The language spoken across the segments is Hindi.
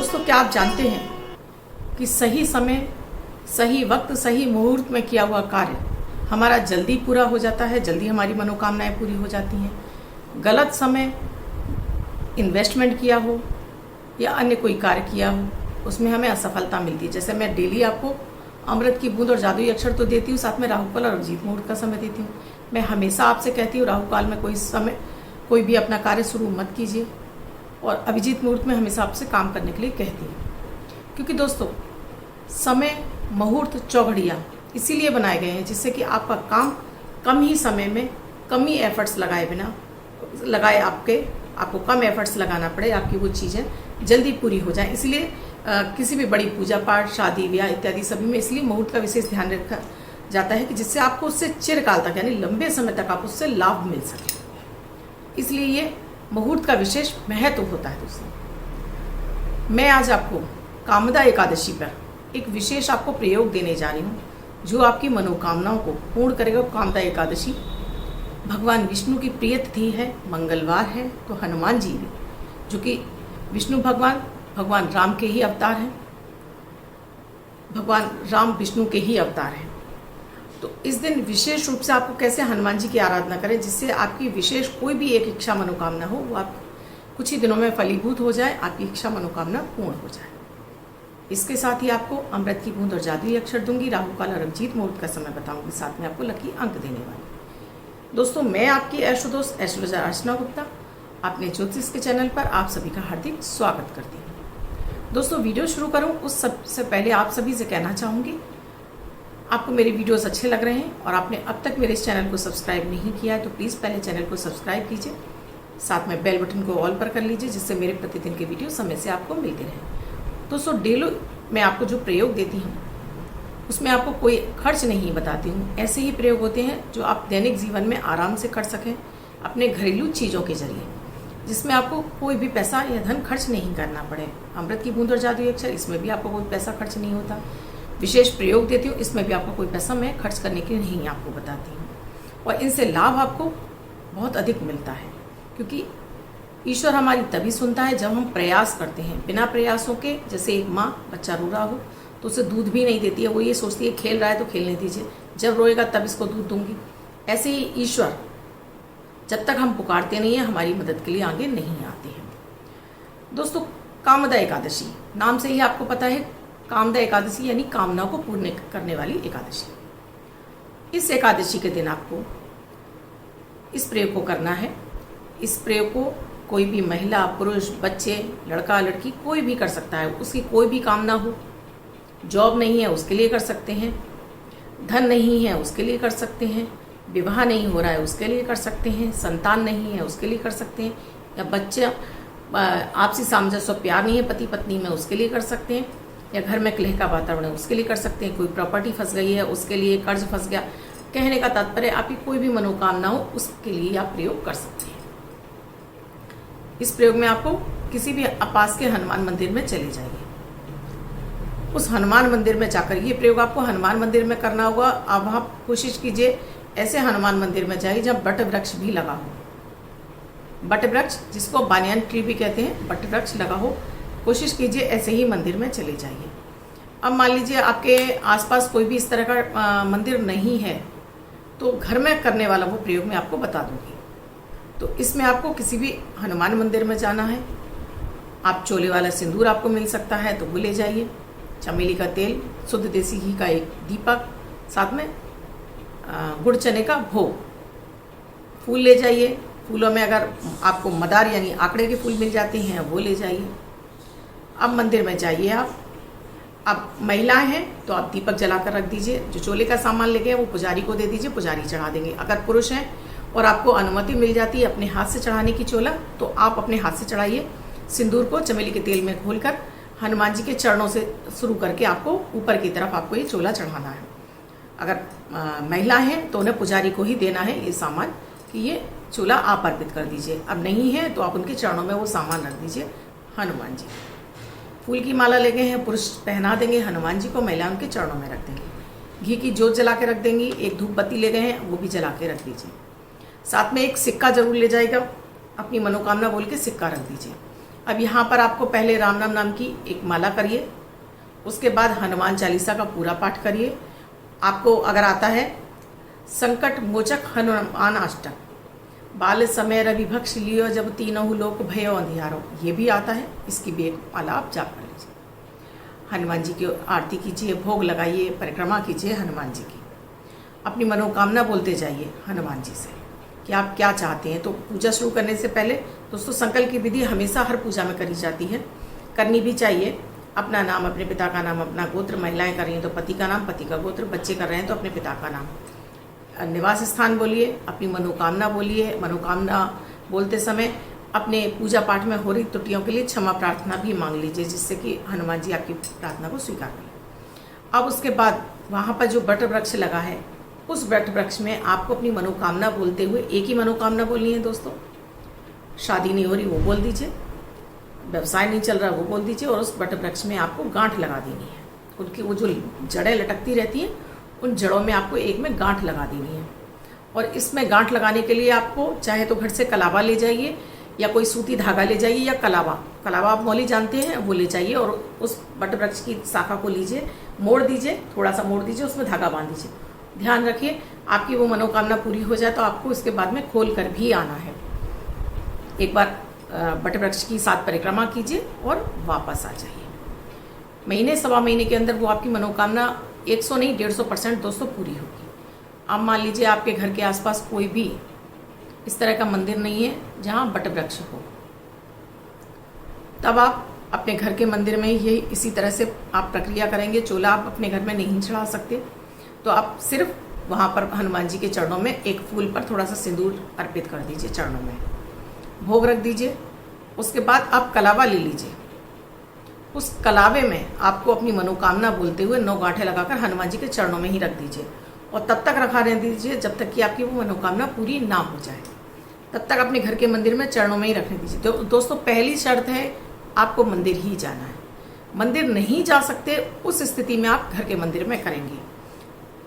दोस्तों, क्या आप जानते हैं कि सही समय, सही वक्त, सही मुहूर्त में किया हुआ कार्य हमारा जल्दी पूरा हो जाता है, जल्दी हमारी मनोकामनाएं पूरी हो जाती हैं। गलत समय इन्वेस्टमेंट किया हो या अन्य कोई कार्य किया हो, उसमें हमें असफलता मिलती है। जैसे मैं डेली आपको अमृत की बूंद और जादुई अक्षर तो देती हूँ, साथ में राहु काल और अभिजीत मुहूर्त का समय देती हूँ। मैं हमेशा आपसे कहती हूँ राहु काल में कोई भी अपना कार्य शुरू मत कीजिए, और अभिजीत मुहूर्त में हमेशा आपसे काम करने के लिए कहती हूँ। क्योंकि दोस्तों, समय, मुहूर्त, चौघड़ियाँ इसीलिए बनाए गए हैं जिससे कि आपका काम कम ही समय में, कम ही एफर्ट्स लगाए आपको कम एफर्ट्स लगाना पड़े, आपकी वो चीज़ें जल्दी पूरी हो जाएं। इसलिए किसी भी बड़ी पूजा पाठ, शादी ब्याह इत्यादि सभी में इसलिए मुहूर्त का विशेष ध्यान रखा जाता है कि जिससे आपको उससे चिरकाल तक यानी लंबे समय तक आप उससे लाभ मिल सके। इसलिए ये मुहूर्त का विशेष महत्व होता है। दोस्तों, मैं आज आपको कामदा एकादशी पर एक विशेष आपको प्रयोग देने जा रही हूँ जो आपकी मनोकामनाओं को पूर्ण करेगा। कामदा एकादशी भगवान विष्णु की प्रिय तिथि है, मंगलवार है, तो हनुमान जी भी, जो कि विष्णु भगवान राम के ही अवतार हैं, भगवान राम विष्णु के ही अवतार हैं। तो इस दिन विशेष रूप से आपको कैसे हनुमान जी की आराधना करें जिससे आपकी विशेष कोई भी एक इच्छा मनोकामना हो वो आप कुछ ही दिनों में फलीभूत हो जाए, आपकी इच्छा मनोकामना पूर्ण हो जाए। इसके साथ ही आपको अमृत की बूंद और जादुई अक्षर दूंगी, राहु काल और अभिजीत मुहूर्त का समय बताऊंगी, साथ में आपको लकी अंक देने वाली। दोस्तों, मैं आपकी एस्ट्रोदोस्त एस्ट्रोलॉजर अर्चना गुप्ता अपने ज्योतिष के चैनल पर आप सभी का हार्दिक स्वागत करती हूँ। दोस्तों, वीडियो शुरू करूँ उस सबसे पहले आप सभी से कहना चाहूँगी, आपको मेरे वीडियोस अच्छे लग रहे हैं और आपने अब तक मेरे इस चैनल को सब्सक्राइब नहीं किया है तो प्लीज़ पहले चैनल को सब्सक्राइब कीजिए, साथ में बेल बटन को ऑल पर कर लीजिए जिससे मेरे प्रतिदिन के वीडियो समय से आपको मिलते रहें। दोस्तों, डेली मैं आपको जो प्रयोग देती हूँ उसमें आपको कोई खर्च नहीं बताती हूँ। ऐसे ही प्रयोग होते हैं जो आप दैनिक जीवन में आराम से कर सकें अपने घरेलू चीज़ों के जरिए, जिसमें आपको कोई भी पैसा या धन खर्च नहीं करना पड़े। अमृत की बूंद और जादुई अक्षर, इसमें भी आपको कोई पैसा खर्च नहीं होता। विशेष प्रयोग देती हूँ, इसमें भी आपको कोई पैसा मैं खर्च करने के लिए नहीं आपको बताती हूँ, और इनसे लाभ आपको बहुत अधिक मिलता है। क्योंकि ईश्वर हमारी तभी सुनता है जब हम प्रयास करते हैं। बिना प्रयासों के, जैसे एक माँ बच्चा रो रहा हो तो उसे दूध भी नहीं देती है, वो ये सोचती है खेल रहा है तो खेलने दीजिए, जब रोएगा तब इसको दूध दूंगी। ऐसे ही ईश्वर जब तक हम पुकारते नहीं हैं हमारी मदद के लिए आगे नहीं आते हैं। दोस्तों, कामदा एकादशी नाम से ही आपको पता है, कामदा एकादशी यानी कामनाओं को पूर्ण करने वाली एकादशी। इस एकादशी के दिन आपको इस प्रयोग को करना है। इस प्रयोग को कोई भी महिला, पुरुष, बच्चे, लड़का, लड़की कोई भी कर सकता है। उसकी कोई भी कामना हो, जॉब नहीं है उसके लिए कर सकते हैं, धन नहीं है उसके लिए कर सकते हैं, विवाह नहीं हो रहा है उसके लिए कर सकते हैं, संतान नहीं है उसके लिए कर सकते हैं, या बच्चा आपसी सामंजस्य प्यार नहीं है पति पत्नी में उसके लिए कर सकते हैं, या घर में कलह का वातावरण है उसके लिए कर सकते हैं, कोई प्रॉपर्टी फंस गई है उसके लिए, कर्ज फंस गया। कहने का तात्पर्य आपकी कोई भी मनोकामना हो उसके लिए आप प्रयोग कर सकते हैं। इस प्रयोग में आपको किसी भी पास के हनुमान मंदिर में चले जाइए। उस हनुमान मंदिर में जाकर, ये प्रयोग आपको हनुमान मंदिर में करना होगा। अब आप कोशिश कीजिए ऐसे हनुमान मंदिर में जाइए जहाँ बट वृक्ष भी लगा हो। बट वृक्ष, जिसको बानियान ट्री भी कहते हैं, बट वृक्ष लगा हो, कोशिश कीजिए ऐसे ही मंदिर में चले जाइए। अब मान लीजिए आपके आसपास कोई भी इस तरह का मंदिर नहीं है तो घर में करने वाला वो प्रयोग मैं आपको बता दूंगी। तो इसमें आपको किसी भी हनुमान मंदिर में जाना है। आप चोले वाला सिंदूर आपको मिल सकता है तो वो ले जाइए, चमेली का तेल, शुद्ध देसी घी का एक दीपक, साथ में गुड़ चने का भोग, फूल ले जाइए। फूलों में अगर आपको मदार यानी आंकड़े के फूल मिल जाते हैं वो ले जाइए। अब मंदिर में जाइए आप। अब महिलाएं हैं तो आप दीपक जलाकर रख दीजिए। जो चोले का सामान लेके वो पुजारी को दे दीजिए, पुजारी चढ़ा देंगे। अगर पुरुष हैं और आपको अनुमति मिल जाती है अपने हाथ से चढ़ाने की चोला, तो आप अपने हाथ से चढ़ाइए। सिंदूर को चमेली के तेल में घोलकर हनुमान जी के चरणों से शुरू करके आपको ऊपर की तरफ आपको ये चोला चढ़ाना है। अगर महिला हैं तो उन्हें पुजारी को ही देना है ये सामान कि ये चोला आप अर्पित कर दीजिए। अब नहीं है तो आप उनके चरणों में वो सामान रख दीजिए हनुमान जी। फूल की माला ले गए हैं, पुरुष पहना देंगे हनुमान जी को, महिला उनके चरणों में रख देंगे। घी की जोत जला के रख देंगी। एक धूप बत्ती ले गए हैं वो भी जला के रख दीजिए। साथ में एक सिक्का जरूर ले जाएगा, अपनी मनोकामना बोल के सिक्का रख दीजिए। अब यहाँ पर आपको पहले राम नाम नाम की एक माला करिए, उसके बाद हनुमान चालीसा का पूरा पाठ करिए। आपको अगर आता है संकट मोचक हनुमान अष्टक, बाल समय रवि भक्ष लियो जब तीनों लोक भयो अंधियारो, ये भी आता है, इसकी भी एक माला आप जाप कर लीजिए। हनुमान जी की आरती कीजिए, भोग लगाइए, परिक्रमा कीजिए हनुमान जी की। अपनी मनोकामना बोलते जाइए हनुमान जी से कि आप क्या चाहते हैं। तो पूजा शुरू करने से पहले दोस्तों संकल्प की विधि हमेशा हर पूजा में करी जाती है, करनी भी चाहिए। अपना नाम, अपने पिता का नाम, अपना गोत्र, महिलाएं कर रही हैं तो पति का नाम, पति का गोत्र, बच्चे कर रहे हैं तो अपने पिता का नाम, निवास स्थान बोलिए, अपनी मनोकामना बोलिए। मनोकामना बोलते समय अपने पूजा पाठ में हो रही त्रुटियों के लिए क्षमा प्रार्थना भी मांग लीजिए, जिससे कि हनुमान जी आपकी प्रार्थना को स्वीकार करें। अब उसके बाद वहाँ पर जो वट वृक्ष लगा है, उस वट वृक्ष में आपको अपनी मनोकामना बोलते हुए, एक ही मनोकामना बोलनी है दोस्तों। शादी नहीं हो रही वो बोल दीजिए, व्यवसाय नहीं चल रहा वो बोल दीजिए, और उस वट वृक्ष में आपको गांठ लगा देनी है। उनकी वो जो जड़ें लटकती रहती हैं, उन जड़ों में आपको एक में गांठ लगा देनी है। और इसमें गांठ लगाने के लिए आपको चाहे तो घर से कलावा ले जाइए, या कोई सूती धागा ले जाइए, या कलावा आप मौली जानते हैं वो ले जाइए, और उस वट वृक्ष की शाखा को लीजिए, मोड़ दीजिए, थोड़ा सा मोड़ दीजिए, उसमें धागा बांध दीजिए। ध्यान रखिए आपकी वो मनोकामना पूरी हो जाए तो आपको इसके बाद में खोल कर भी आना है। एक बार वट वृक्ष की 7 परिक्रमा कीजिए और वापस आ जाइए। महीने सवा महीने के अंदर वो आपकी मनोकामना 100 नहीं 150% दोस्तों पूरी होगी। अब मान लीजिए आपके घर के आसपास कोई भी इस तरह का मंदिर नहीं है जहाँ वट वृक्ष हो, तब आप अपने घर के मंदिर में ही इसी तरह से आप प्रक्रिया करेंगे। चोला आप अपने घर में नहीं चढ़ा सकते, तो आप सिर्फ वहाँ पर हनुमान जी के चरणों में एक फूल पर थोड़ा सा सिंदूर अर्पित कर दीजिए, चरणों में भोग रख दीजिए। उसके बाद आप कलावा ले लीजिए, उस कलावे में आपको अपनी मनोकामना बोलते हुए 9 गांठें लगाकर हनुमान जी के चरणों में ही रख दीजिए, और तब तक रखा रहने दीजिए जब तक कि आपकी वो मनोकामना पूरी ना हो जाए। तब तक अपने घर के मंदिर में चरणों में ही रखने दीजिए। तो दोस्तों पहली शर्त है आपको मंदिर ही जाना है। मंदिर नहीं जा सकते उस स्थिति में आप घर के मंदिर में करेंगे।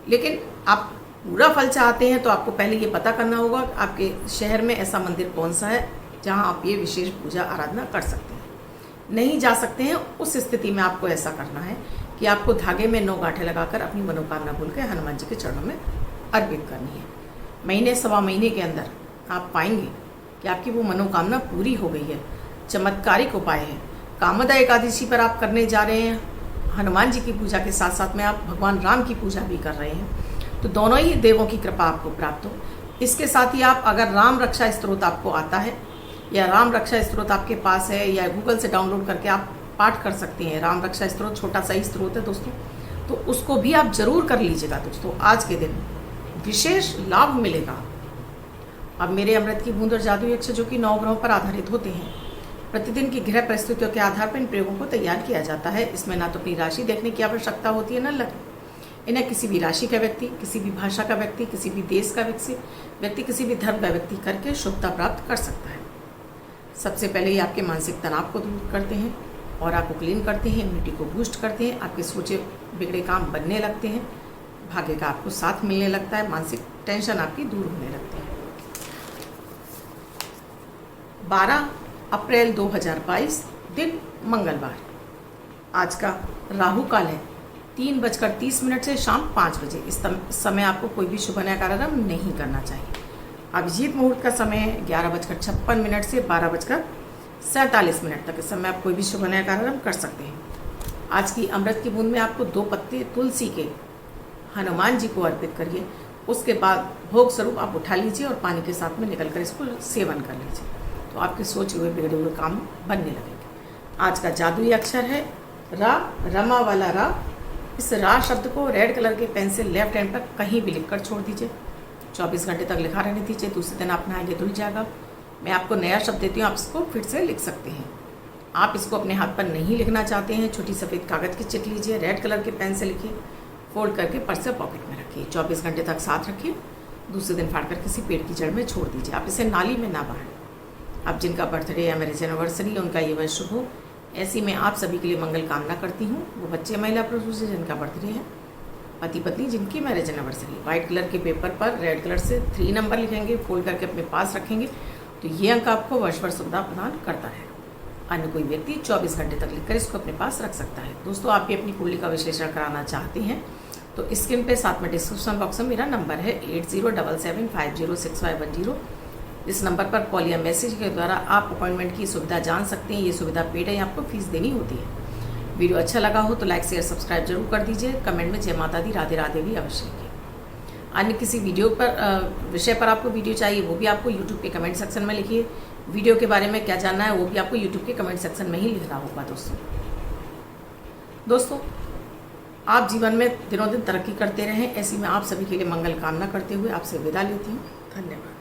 लेकिन आप पूरा फल चाहते हैं तो आपको पहले ये पता करना होगा आपके शहर में ऐसा मंदिर कौन सा है जहां आप ये विशेष पूजा आराधना कर सकते हैं। नहीं जा सकते हैं उस स्थिति में आपको ऐसा करना है कि आपको धागे में 9 गांठें लगाकर अपनी मनोकामना बोल के हनुमान जी के चरणों में अर्पित करनी है। महीने सवा महीने के अंदर आप पाएंगे कि आपकी वो मनोकामना पूरी हो गई है। चमत्कारिक उपाय है। कामदा एकादशी पर आप करने जा रहे हैं हनुमान जी की पूजा के साथ साथ में आप भगवान राम की पूजा भी कर रहे हैं, तो दोनों ही देवों की कृपा आपको प्राप्त हो। इसके साथ ही आप अगर राम रक्षा स्तोत्र आपको आता है या राम रक्षा स्तोत्र आपके पास है या गूगल से डाउनलोड करके आप पाठ कर सकते हैं। राम रक्षा स्तोत्र छोटा सा ही स्तोत्र है दोस्तों, तो उसको भी आप जरूर कर लीजिएगा दोस्तों। आज के दिन विशेष लाभ मिलेगा। अब मेरे अमृत की बूंद और जादुई अक्षर जो कि 9 ग्रहों पर आधारित होते हैं, प्रतिदिन की ग्रह परिस्थितियों के आधार पर इन प्रयोगों को तैयार किया जाता है। इसमें ना तो अपनी राशि देखने की आवश्यकता होती है, न लग्न। इन्हें किसी भी राशि का व्यक्ति, किसी भी भाषा का व्यक्ति, किसी भी देश का व्यक्ति, किसी भी धर्म का व्यक्ति करके शुभता प्राप्त कर सकता है। सबसे पहले ये आपके मानसिक तनाव को दूर करते हैं और आपको क्लीन करते हैं, इम्यूनिटी को बूस्ट करते हैं, आपके सोचे बिगड़े काम बनने लगते हैं, भाग्य का आपको साथ मिलने लगता है, मानसिक टेंशन आपकी दूर होने लगती है। 12 अप्रैल 2022 दिन मंगलवार। आज का राहु काल है 3:30 से शाम 5 बजे। इस समय आपको कोई भी शुभ कार्यक्रम नहीं करना चाहिए। अभिजीत मुहूर्त का समय है 11:56 से 12:47 तक। इस समय आप कोई भी शुभ कार्यक्रम कर सकते हैं। आज की अमृत की बूंद में आपको 2 पत्ते तुलसी के हनुमान जी को अर्पित करिए। उसके बाद भोग स्वरूप आप उठा लीजिए और पानी के साथ में निकलकर इसको सेवन कर लीजिए, तो आपके सोचे हुए बिगड़े हुए काम बनने लगेंगे। आज का जादुई अक्षर है रा, रमा वाला रा। इस रा शब्द को रेड कलर के पेन से लेफ्ट हैंड पर कहीं भी लिखकर छोड़ दीजिए। 24 घंटे तक लिखा रहने दीजिए। दूसरे दिन आप नहाएंगे धुल जाएगा। मैं आपको नया शब्द देती हूँ, आप इसको फिर से लिख सकते हैं। आप इसको अपने हाथ पर नहीं लिखना चाहते हैं, छोटी सफ़ेद कागज़ की चिट लीजिए, रेड कलर के पेन से लिखिए, फोल्ड करके पर्स से पॉकेट में रखिए। 24 घंटे तक साथ रखिए। दूसरे दिन फाड़कर किसी पेड़ की जड़ में छोड़ दीजिए। आप इसे नाली में ना बहाएं। अब जिनका बर्थडे या मैरिज एनिवर्सरी उनका ये वर्ष शुभ हो, ऐसी मैं आप सभी के लिए मंगल कामना करती हूँ। वो बच्चे, महिला, पुरुष जिनका बर्थडे है, पति पत्नी जिनकी मैरिज एनिवर्सरी। वाइट कलर के पेपर पर रेड कलर से 3 नंबर लिखेंगे, फोल्ड करके अपने पास रखेंगे, तो ये अंक आपको वर्ष भर सुविधा प्रदान करता है। अन्य कोई व्यक्ति 24 घंटे तक लिखकर इसको अपने पास रख सकता है। दोस्तों, आप भी अपनी कुंडली का विश्लेषण कराना चाहते हैं तो स्क्रीन पे साथ में डिस्क्रिप्शन बॉक्स में मेरा नंबर है 8077506510। इस नंबर पर कॉल या मैसेज के द्वारा आप अपॉइंटमेंट की सुविधा जान सकते हैं। ये सुविधा पेड है, आपको फीस देनी होती है। वीडियो अच्छा लगा हो तो लाइक शेयर सब्सक्राइब जरूर कर दीजिए। कमेंट में जय माता दी राधे राधे भी अवश्य लिखिए। अन्य किसी वीडियो पर विषय पर आपको वीडियो चाहिए वो भी आपको यूट्यूब के कमेंट सेक्शन में लिखिए। वीडियो के बारे में क्या जानना है वो भी आपको यूट्यूब के कमेंट सेक्शन में ही लिखना होगा। दोस्तों आप जीवन में दिनों दिन तरक्की करते रहें, ऐसी मैं आप सभी के लिए मंगल कामना करते हुए आपसे विदा लेती हूँ। धन्यवाद।